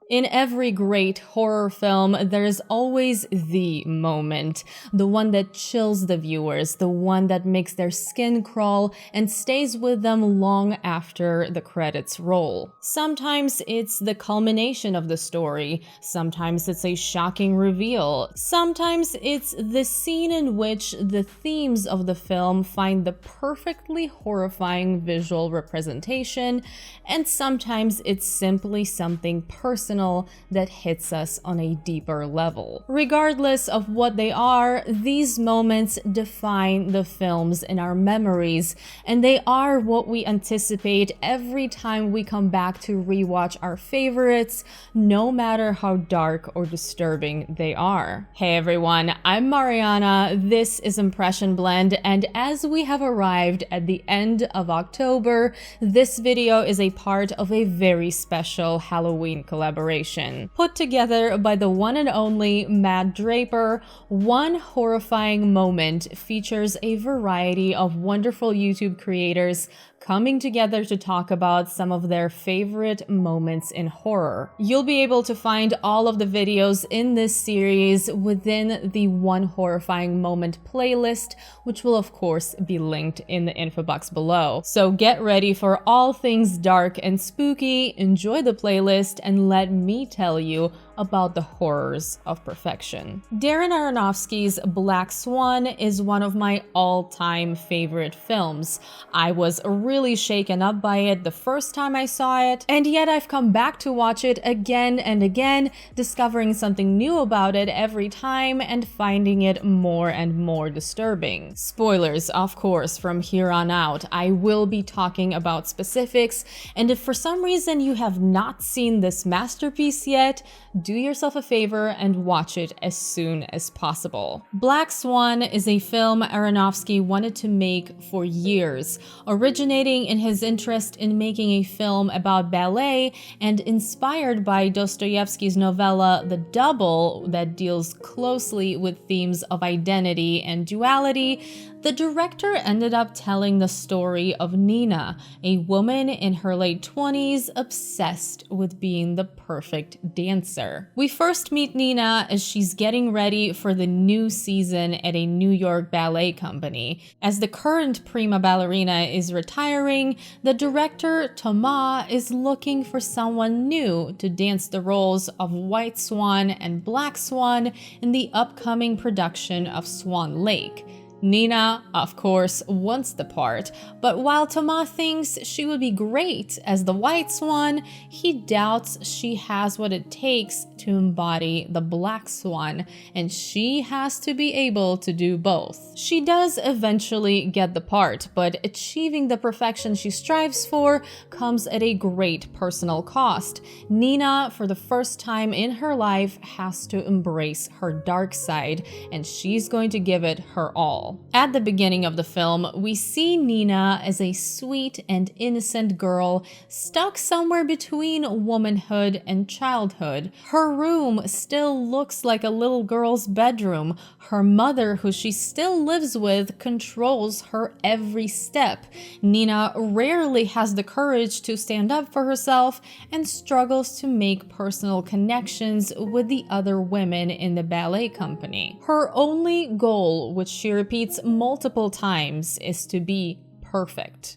In every great horror film, there's always the moment. The one that chills the viewers, the one that makes their skin crawl and stays with them long after the credits roll. Sometimes it's the culmination of the story, sometimes it's a shocking reveal, sometimes it's the scene in which the themes of the film find the perfectly horrifying visual representation, and sometimes it's simply something personal that hits us on a deeper level. Regardless of what they are, these moments define the films in our memories, and they are what we anticipate every time we come back to rewatch our favorites, no matter how dark or disturbing they are. Hey everyone, I'm Marianna, this is Impression Blend, and as we have arrived at the end of October, this video is a part of a very special Halloween collaboration. Put together by the one and only Matt Draper, One Horrifying Moment features a variety of wonderful YouTube creators coming together to talk about some of their favorite moments in horror. You'll be able to find all of the videos in this series within the One Horrifying Moment playlist, which will of course be linked in the info box below. So get ready for all things dark and spooky, enjoy the playlist, and let me tell you about the horrors of perfection. Darren Aronofsky's Black Swan is one of my all-time favorite films. I was really shaken up by it the first time I saw it, and yet I've come back to watch it again and again, discovering something new about it every time and finding it more and more disturbing. Spoilers, of course, from here on out. I will be talking about specifics, and if for some reason you have not seen this masterpiece yet, do yourself a favor and watch it as soon as possible. Black Swan is a film Aronofsky wanted to make for years, originating in his interest in making a film about ballet and inspired by Dostoevsky's novella The Double that deals closely with themes of identity and duality. The director ended up telling the story of Nina, a woman in her late 20s obsessed with being the perfect dancer. We first meet Nina as she's getting ready for the new season at a New York ballet company. As the current prima ballerina is retiring, the director, Thomas, is looking for someone new to dance the roles of White Swan and Black Swan in the upcoming production of Swan Lake. Nina, of course, wants the part, but while Thomas thinks she would be great as the White Swan, he doubts she has what it takes to embody the Black Swan, and she has to be able to do both. She does eventually get the part, but achieving the perfection she strives for comes at a great personal cost. Nina, for the first time in her life, has to embrace her dark side, and she's going to give it her all. At the beginning of the film, we see Nina as a sweet and innocent girl stuck somewhere between womanhood and childhood. Her room still looks like a little girl's bedroom. Her mother, who she still lives with, controls her every step. Nina rarely has the courage to stand up for herself and struggles to make personal connections with the other women in the ballet company. Her only goal, which she repeats multiple times, is to be perfect.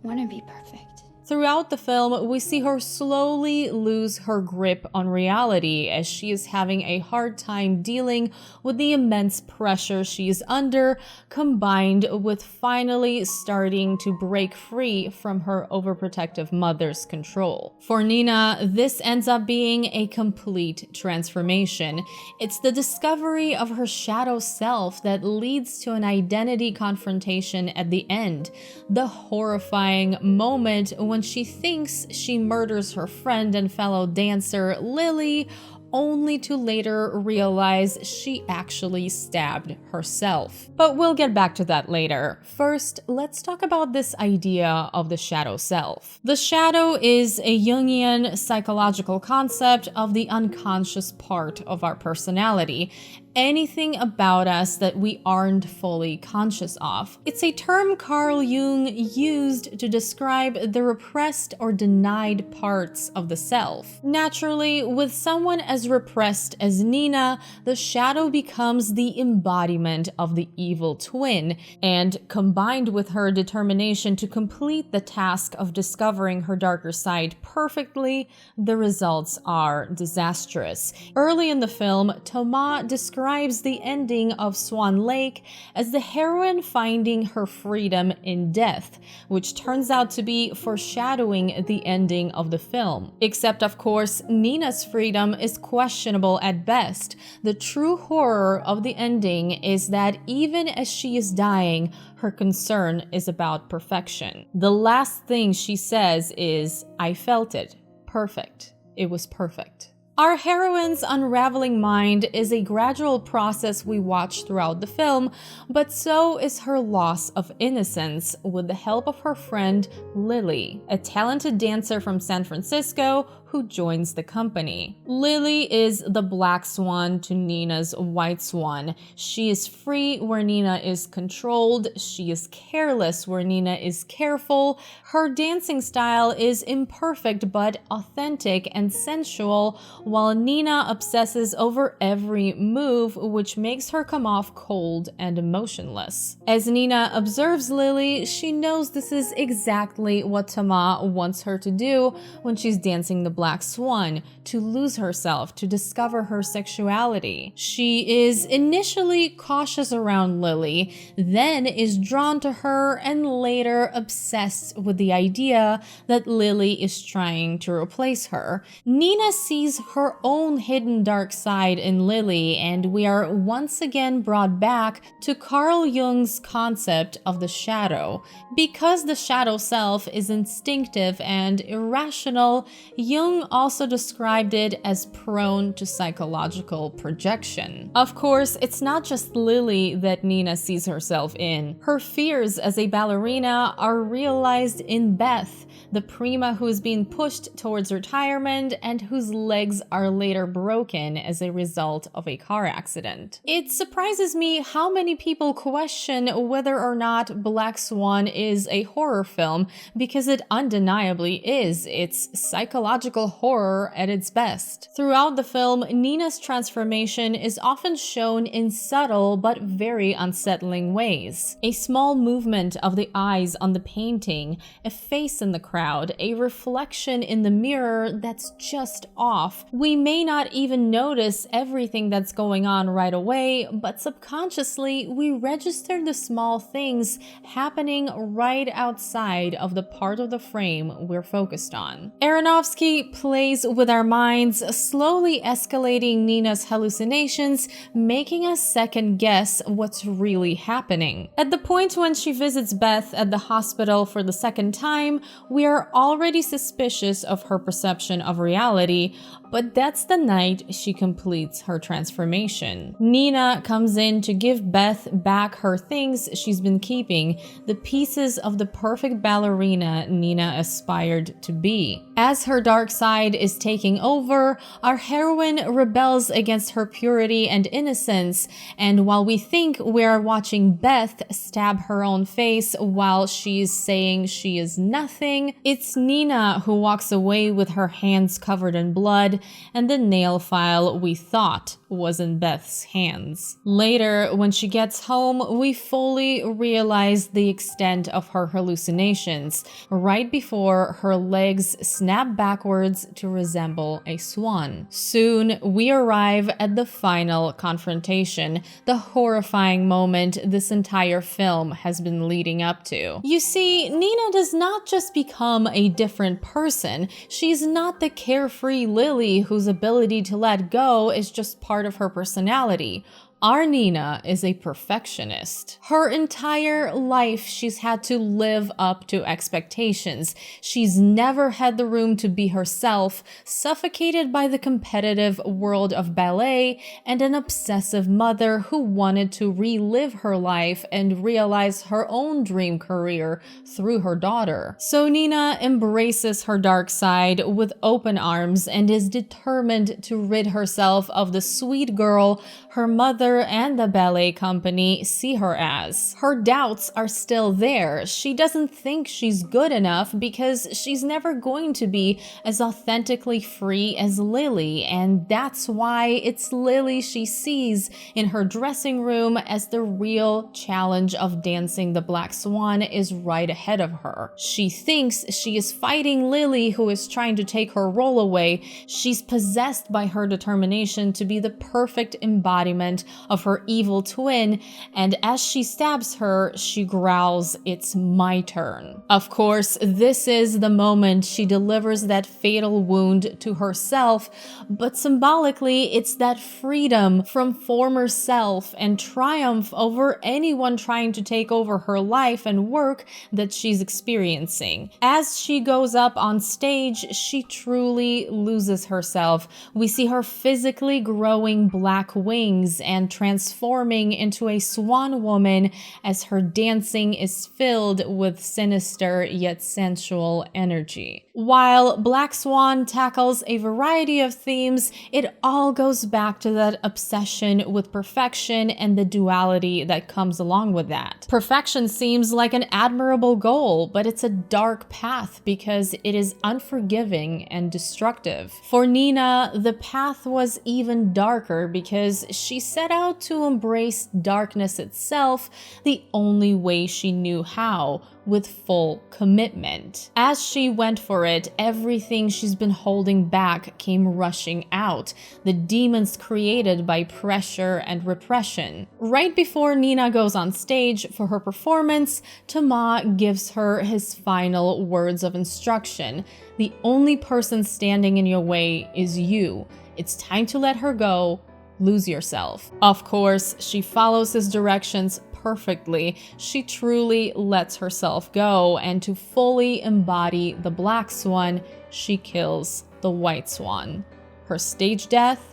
Want to be perfect. Throughout the film, we see her slowly lose her grip on reality as she is having a hard time dealing with the immense pressure she is under, combined with finally starting to break free from her overprotective mother's control. For Nina, this ends up being a complete transformation. It's the discovery of her shadow self that leads to an identity confrontation at the end, the horrifying moment when she thinks she murders her friend and fellow dancer Lily, only to later realize she actually stabbed herself. But we'll get back to that later. First, let's talk about this idea of the shadow self. The shadow is a Jungian psychological concept of the unconscious part of our personality, anything about us that we aren't fully conscious of. It's a term Carl Jung used to describe the repressed or denied parts of the self. Naturally, with someone as repressed as Nina, the shadow becomes the embodiment of the evil twin, and combined with her determination to complete the task of discovering her darker side perfectly, the results are disastrous. Early in the film, Thomas describes the ending of Swan Lake as the heroine finding her freedom in death, which turns out to be foreshadowing the ending of the film. Except, of course, Nina's freedom is questionable at best. The true horror of the ending is that even as she is dying, her concern is about perfection. The last thing she says is, "I felt it. Perfect. It was perfect." Our heroine's unraveling mind is a gradual process we watch throughout the film, but so is her loss of innocence with the help of her friend Lily, a talented dancer from San Francisco who joins the company. Lily is the Black Swan to Nina's White Swan. She is free where Nina is controlled. She is careless where Nina is careful. Her dancing style is imperfect but authentic and sensual, while Nina obsesses over every move, which makes her come off cold and emotionless. As Nina observes Lily, she knows this is exactly what Thomas wants her to do when she's dancing the Black Swan, to lose herself, to discover her sexuality. She is initially cautious around Lily, then is drawn to her, and later obsessed with the idea that Lily is trying to replace her. Nina sees her own hidden dark side in Lily, and we are once again brought back to Carl Jung's concept of the shadow. Because the shadow self is instinctive and irrational, Jung also described it as prone to psychological projection. Of course, it's not just Lily that Nina sees herself in. Her fears as a ballerina are realized in Beth, the prima who is being pushed towards retirement and whose legs are later broken as a result of a car accident. It surprises me how many people question whether or not Black Swan is a horror film, because it undeniably is. It's psychological horror at its best. Throughout the film, Nina's transformation is often shown in subtle but very unsettling ways. A small movement of the eyes on the painting, a face in the crowd, a reflection in the mirror that's just off. We may not even notice everything that's going on right away, but subconsciously we register the small things happening right outside of the part of the frame we're focused on. Aronofsky plays with our minds, slowly escalating Nina's hallucinations, making us second guess what's really happening. At the point when she visits Beth at the hospital for the second time, we are already suspicious of her perception of reality, but that's the night she completes her transformation. Nina comes in to give Beth back her things she's been keeping, the pieces of the perfect ballerina Nina aspired to be. As her dark side is taking over, our heroine rebels against her purity and innocence, and while we think we're watching Beth stab her own face while she's saying she is nothing, it's Nina who walks away with her hands covered in blood and the nail file we thought was in Beth's hands. Later, when she gets home, we fully realize the extent of her hallucinations, right before her legs snap backwards to resemble a swan. Soon, we arrive at the final confrontation, the horrifying moment this entire film has been leading up to. You see, Nina does not just become a different person. She's not the carefree Lily whose ability to let go is just part of her personality. Our Nina is a perfectionist. Her entire life, she's had to live up to expectations. She's never had the room to be herself, suffocated by the competitive world of ballet and an obsessive mother who wanted to relive her life and realize her own dream career through her daughter. So Nina embraces her dark side with open arms and is determined to rid herself of the sweet girl her mother and the ballet company see her as. Her doubts are still there. She doesn't think she's good enough because she's never going to be as authentically free as Lily, and that's why it's Lily she sees in her dressing room as the real challenge of dancing the Black Swan is right ahead of her. She thinks she is fighting Lily, who is trying to take her role away. She's possessed by her determination to be the perfect embodiment of her evil twin, and as she stabs her, she growls, "It's my turn." Of course, this is the moment she delivers that fatal wound to herself, but symbolically, it's that freedom from former self and triumph over anyone trying to take over her life and work that she's experiencing. As she goes up on stage, she truly loses herself. We see her physically growing black wings and transforming into a swan woman as her dancing is filled with sinister yet sensual energy. While Black Swan tackles a variety of themes, it all goes back to that obsession with perfection and the duality that comes along with that. Perfection seems like an admirable goal, but it's a dark path because it is unforgiving and destructive. For Nina, the path was even darker because she set out to embrace darkness itself the only way she knew how, with full commitment. As she went for it, everything she's been holding back came rushing out, the demons created by pressure and repression. Right before Nina goes on stage for her performance, Thomas gives her his final words of instruction. The only person standing in your way is you. It's time to let her go. Lose yourself. Of course, she follows his directions perfectly. She truly lets herself go, and to fully embody the Black Swan, she kills the White Swan. Her stage death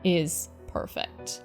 is perfect.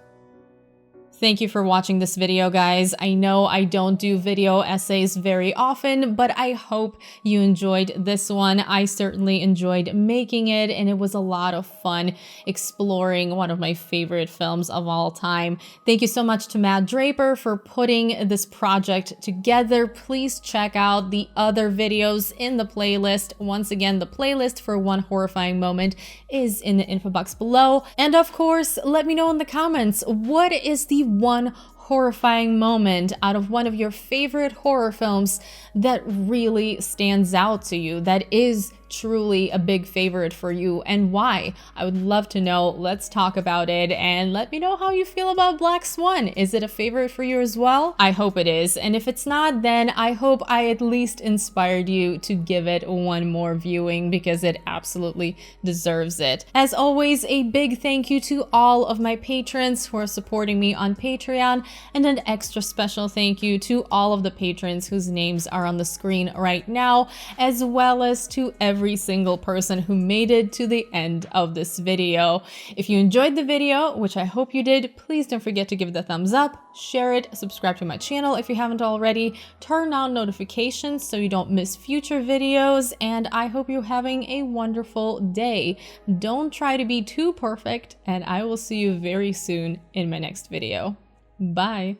Thank you for watching this video, guys. I know I don't do video essays very often, but I hope you enjoyed this one. I certainly enjoyed making it, and it was a lot of fun exploring one of my favorite films of all time. Thank you so much to Matt Draper for putting this project together. Please check out the other videos in the playlist. Once again, the playlist for One Horrifying Moment is in the info box below. And of course, let me know in the comments, what is the one horrifying moment out of one of your favorite horror films that really stands out to you, that is truly a big favorite for you, and why? I would love to know. Let's talk about it, and let me know how you feel about Black Swan. Is it a favorite for you as well? I hope it is, and if it's not, then I hope I at least inspired you to give it one more viewing, because it absolutely deserves it. As always, a big thank you to all of my patrons who are supporting me on Patreon, and an extra special thank you to all of the patrons whose names are on the screen right now, as well as to every single person who made it to the end of this video. If you enjoyed the video, which I hope you did, please don't forget to give it a thumbs up, share it, subscribe to my channel if you haven't already, turn on notifications so you don't miss future videos, and I hope you're having a wonderful day. Don't try to be too perfect, and I will see you very soon in my next video. Bye.